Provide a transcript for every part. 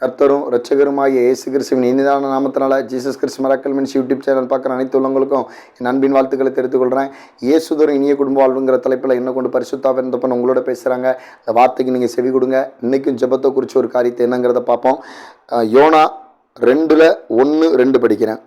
கர்த்தரும் இரட்சகருமாகிய இயேசு கிறிஸ்துவின் இனிதான நாமத்தினால ஜீசஸ் கிறிஸ்து மிராக்கிள் மினிஸ்ட்ரி யூடியூப் சேனல் பார்க்குற அனைத்து உள்ளவங்களுக்கும் என் அன்பின் வாழ்த்துக்களை தெரிவித்துக் கொள்கிறேன். இயேசுதோறும் இனிய குடும்ப வாழ்வுங்கிற தலைப்பில் என்ன கொண்டு பரிசுத்தாவின் இருந்தப்ப உங்களோட பேசுகிறாங்க. இந்த வார்த்தைக்கு நீங்கள் செவி கொடுங்க. இன்றைக்கும் ஜெபத்தை குறித்து ஒரு காரியத்தை என்னங்கிறத பார்ப்போம். யோனா 2:1-2 படிக்கிறேன்.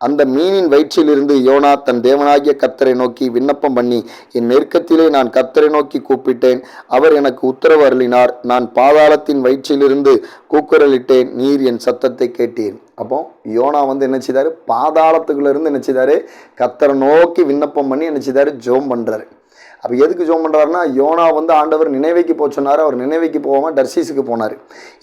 அந்த மீனின் வயிற்றிலிருந்து யோனா தன் தேவனாகிய கர்த்தரை நோக்கி விண்ணப்பம் பண்ணி, என் நெருக்கத்திலே நான் கர்த்தரை நோக்கி கூப்பிட்டேன், அவர் எனக்கு உத்தரவு அருளினார். நான் பாதாளத்தின் வயிற்றிலிருந்து கூக்குரலிட்டேன், நீர் என் சத்தத்தை கேட்டீர். அப்போ யோனா என்ன செய்தாரு? பாதாளத்துக்குள்ள இருந்து என்ன செய்தாரு? கர்த்தரை நோக்கி விண்ணப்பம் பண்ணி என்ன செய்தாரு? ஜெபம் பண்றாரு. அப்போ எதுக்கு ஜெபம் பண்ணுறாருன்னா, யோனா ஆண்டவர் நினைவைக்கு போக சொன்னார். அவர் நினைவைக்கு போகாமல் தர்சீஸுக்கு போனார்.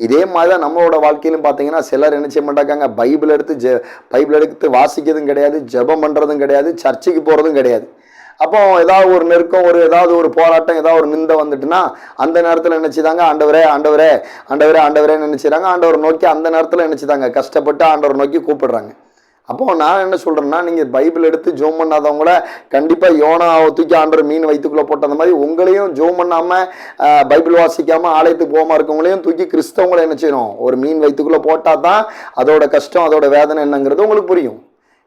இதே மாதிரி தான் நம்மளோட வாழ்க்கையிலும் பார்த்தீங்கன்னா சிலர் என்ன செய்ய மாட்டாங்க, பைபிள் எடுத்து வாசிக்கிறதும் கிடையாது, ஜெபம் பண்ணுறதும் கிடையாது, சர்ச்சுக்கு போகிறதும் கிடையாது. அப்போ ஏதாவது ஒரு நெருக்கம், ஏதாவது ஒரு போராட்டம், ஏதாவது ஒரு நிந்தை வந்துட்டுன்னா அந்த நேரத்தில் நினச்சிதாங்க ஆண்டவரே ஆண்டவரே ஆண்டவரே ஆண்டவரேன்னு நினச்சிடாங்க. ஆண்டவர் நோக்கி அந்த நேரத்தில் நினச்சிதாங்க கஷ்டப்பட்டு ஆண்டவர் நோக்கி கூப்பிடுறாங்க. அப்போது நான் என்ன சொல்கிறேன்னா, நீங்கள் பைபிள் எடுத்து ஜோம் பண்ணாதவங்கள கண்டிப்பாக யோனாவை தூக்கி ஆண்டவர் மீன் வயிற்றுக்குள்ளே போட்ட அந்த மாதிரி உங்களையும் ஜோம் பண்ணாமல் பைபிள் வாசிக்காமல் ஆலயத்துக்கு போகாமல் இருக்கவங்களையும் தூக்கி கிறிஸ்தவங்களை என்ன செய்யணும்? ஒரு மீன் வயிற்றுக்குள்ளே போட்டால் தான் அதோட கஷ்டம், அதோட வேதனை என்னங்கிறது உங்களுக்கு புரியும்.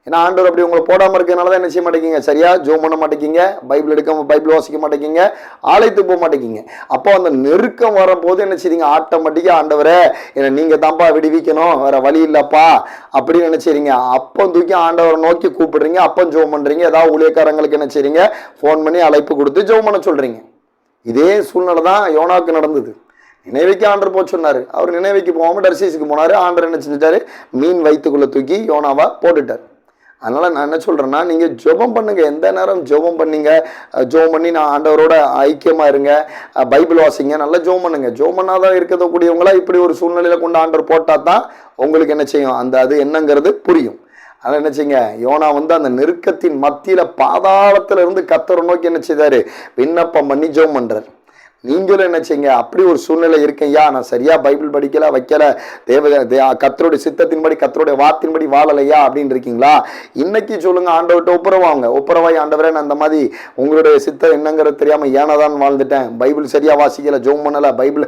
ஏன்னா ஆண்டவர் அப்படி உங்களை போடாமல் இருக்கிறதுனால தான் என்ன செய்ய மாட்டேங்கிங்க, சரியாக ஜோம் பண்ண மாட்டேங்கிங்க, பைபிள் வாசிக்க மாட்டேங்கிங்க, ஆலயத்துக்கு போக மாட்டேங்கிங்க. அப்போ அந்த நெருக்கம் வரும்போது என்ன செய்றீங்க? ஆட்டோமேட்டிக்காக ஆண்டவரே என்னை நீங்கள் தான்ப்பா விடுவிக்கணும், வேற வழி இல்லைப்பா அப்படின்னு என்ன செய்றீங்க? அப்போ தூக்கி ஆண்டவரை நோக்கி கூப்பிடுறீங்க, அப்போ ஜோம் பண்ணுறீங்க. ஏதாவது ஊழியக்காரங்களுக்கு என்ன செய்றீங்க? ஃபோன் பண்ணி அழைப்பு கொடுத்து ஜோம் பண்ண சொல்கிறீங்க. இதே சூழ்நிலை தான் யோனாவுக்கு நடந்தது. நினைவைக்கு ஆண்டர் போக சொன்னார். அவர் நினைவைக்கு போகாமல் தர்சீஸுக்கு போனார். ஆண்டர் என்ன செஞ்சிட்டாரு? மீன் வயிற்றுக்குள்ளே தூக்கி யோனாவை போட்டுட்டார். அதனால் நான் என்ன சொல்கிறேன்னா, நீங்கள் ஜெபம் பண்ணுங்கள். எந்த நேரம் ஜெபம் பண்ணி நான் ஆண்டவரோட ஐக்கியமாக இருங்க, பைபிள் வாசிங்க, நல்லா ஜெபம் பண்ணுங்க. ஜெபம் பண்ணாதான் இருக்கக்கூடியவங்களா இப்படி ஒரு சூழ்நிலையில் கொண்டு ஆண்டவர் போட்டால் தான் உங்களுக்கு என்ன செய்யும்? அது என்னங்கிறது புரியும். அதனால் என்ன செய்யுங்க? யோனா அந்த நெருக்கத்தின் மத்தியில் பாதாளத்தில் இருந்து கர்த்தரை நோக்கி என்ன செய்தார்? விண்ணப்பம் பண்ணி ஜெபம் பண்ணுறார். நீங்களும் என்ன செய்யுங்க? அப்படி ஒரு சூழ்நிலை இருக்கீங்க, நான் சரியா பைபிள் படிக்கல வைக்கல, கர்த்தருடைய சித்தத்தின்படி கர்த்தருடைய வார்த்தையின்படி வாழலையா அப்படின்னு இருக்கீங்களா? இன்னைக்கு சொல்லுங்க, ஆண்டவர்கிட்ட ஒப்புரவாங்க. ஒப்புரவாய் ஆண்டவரே, நான் அந்த மாதிரி உங்களுடைய சித்தம் என்னங்கிறது தெரியாம ஏனதான் வாழ்ந்துட்டேன், பைபிள் சரியா வாசிக்கல, ஜெபம் பண்ணல, பைபிள்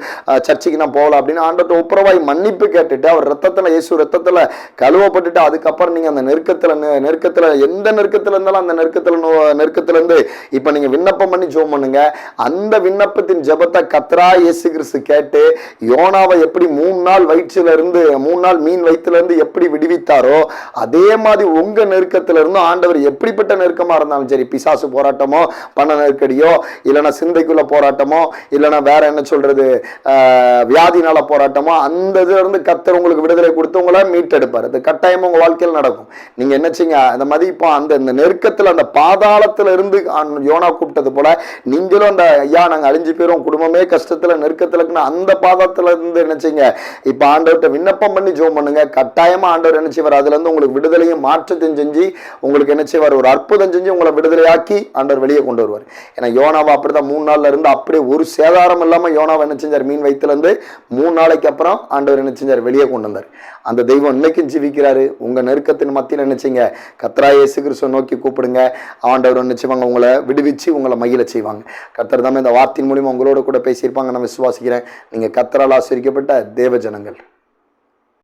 சர்ச்சுக்கு நான் போகல அப்படின்னு ஆண்டவர்கிட்ட ஒப்புரவாய் மன்னிப்பு கேட்டுட்டு, அவர் ரத்தத்துல, இயேசு ரத்தத்துல கழுவப்பட்டுட்டு அதுக்கப்புறம் நீங்க அந்த நெருக்கத்துல எந்த நெருக்கத்துல இருந்தாலும் அந்த நெருக்கத்துல இருந்து இப்ப நீங்க விண்ணப்பம் பண்ணி ஜெபம் பண்ணுங்க. அந்த விண்ணப்பத்தின் ஜெபத்தை கர்த்தரா இயேசு கிறிஸ்து கேட்டு யோனாவை எப்படி 3 நாள் மீன் வயிற்றுல இருந்து எப்படி விடுவித்தாரோ அதே மாதிரி உங்க நெருக்கத்துல இருந்து ஆண்டவர் எப்படிப்பட்ட நெருக்கமா இருந்தாலும் சரி, பிசாசு போராட்டமோ, பண நெருக்கடியோ, இல்லைன்னா சிந்தைக்குள்ள போராட்டமோ, இல்லைன்னா வேற என்ன சொல்றது, வியாதினால போராட்டமோ, அந்த இதுல இருந்து கர்த்தர் உங்களுக்கு விடுதலை கொடுத்து உங்களை மீட்டெடுப்பார். அது கட்டாயமா உங்க வாழ்க்கையில் நடக்கும். நீங்க என்ன செய்யுங்க? அந்த மாதிரி இப்போ அந்த நெருக்கத்துல, அந்த பாதாளத்துல இருந்து யோனா கூப்பிட்டது போல நீங்களும் அந்த ஐயா நாங்க அழிஞ்சு போயிரும், குடும்பமே கஷ்டத்துல நெருக்கத்துல அந்த பாதத்துல இருந்து என்ன செய்யுங்க? இப்ப ஆண்டவர்கிட்ட விண்ணப்பம் பண்ணி ஜெபம் பண்ணுங்க. கட்டாயமா ஆண்டவர் என்ன செய்வார்? அதுல இருந்து உங்களுக்கு விடுதலையும் மாற்றத்தையும் செஞ்சு உங்களுக்கு என்ன செய்வார்? ஒரு அற்புதம் செஞ்சு உங்களை விடுதலையாக்கி ஆண்டவர் வெளியே கொண்டு வருவார். ஏன்னா யோனாவை அப்படிதான் 3 நாள்ல இருந்து அப்படியே ஒரு சேதாரம் இல்லாம யோனாவை என்ன செஞ்சார்? மீன் வயிற்றுல இருந்து 3 நாளைக்கு அப்புறம் ஆண்டவர் என்ன செஞ்சார்? வெளியே கொண்டு வந்தார். அந்த தெய்வம் இன்னைக்கும் ஜீவிக்கிறாரு. உங்க நெருக்கத்தின் மத்தியில் என்ன செய்யுங்க? கர்த்தரா இயேசு கிறிஸ்துவை நோக்கி கூப்பிடுங்க. ஆண்டவர் என்ன செய்வாங்க? உங்களை விடுவிச்சு உங்களை மகிழ செய்வாங்க. கர்த்தர் தான் இந்த வார்த்தையின் மூலியமா உங்களோட கூட பேசியிருப்பாங்க நான் விசுவாசிக்கிறேன். நீங்க கர்த்தரால் ஆசீர்வதிக்கப்பட்ட தேவ ஜனங்கள்.